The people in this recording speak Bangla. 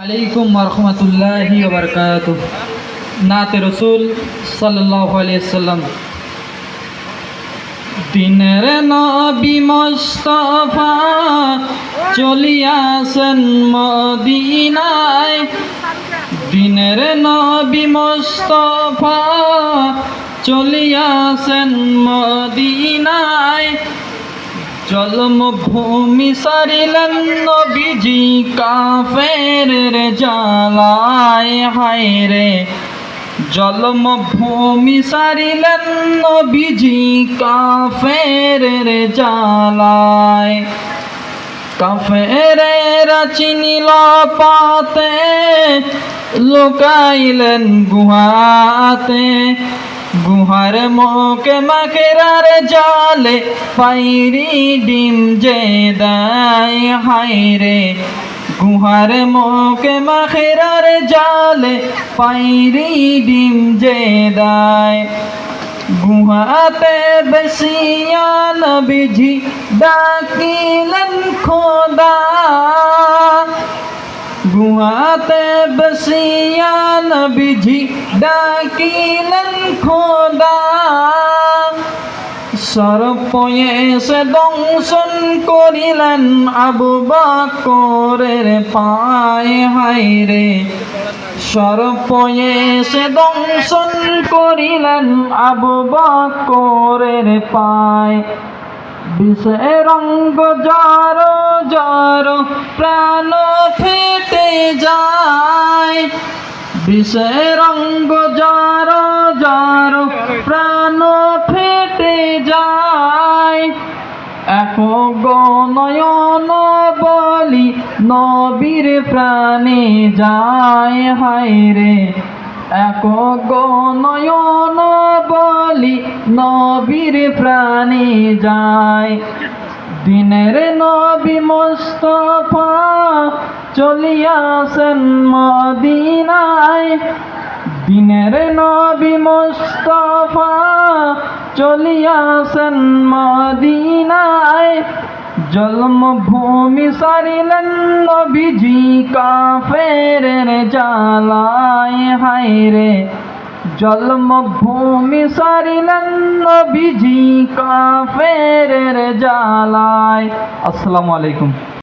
আলাইকুম ওরহমতুল্লাহি ওবরকাতুহ। নাতে রসুল সাল্লাল্লাহু আলাইহি ওয়াসাল্লাম। দিনের নবী মুস্তাফা চলিয়াছেন মদিনায়। দিনের নবী মুস্তাফা চলিয়াছেন মদিনায়। জন্মভূমি সারিলেন নবীজি কাফেরের জ্বালায়, হায় রে। জন্মভূমি সারিলেন নবীজি কাফেরের জ্বালায়। কাফেরেরা চিনিল পাতে, লুকাইলেন গুহাতে। গুহার মুখে মাখেরার জালে পাইরি ডিম যে দেয়, হায় রে। গুহার মুখে মাখেরার জালে পাইরি ডিম যে দেয়। গুহাতে বসিয়া নবীজি ডাকিলেন খোদা। গুহাতে বসিয়া নবীজি ডাকিলেন খোদা। সর্প এসে দংশন করিলেন আবু বকরের পায়ে, হায় রে। সর্প এসে দংশন করিলেন আবু বকরের পায়ে। বিষের রঙ্গ জ্বর জ্বর প্রাণ ফেটে যায়। বিষের রঙ্গ জ্বর জ্বর প্রাণ ফেটে যায়। এক নয়ন বলি নবীর প্রাণে যায়, হায় রে। এক নয়ন বলি নবীর প্রাণে যায়। দিনের নবী মুস্তাফা চলিয়াছেন মদিনায়। দিনের নবী মুস্তাফা চলিয়াছেন মদিনায়। জন্মভূমি সারিলেন নবীজি কাফেরের জ্বালায়, হায় রে। জন্মভূমি সারিলেন নবীজি কাফেরের জ্বালায়। আসসালামু আলাইকুম।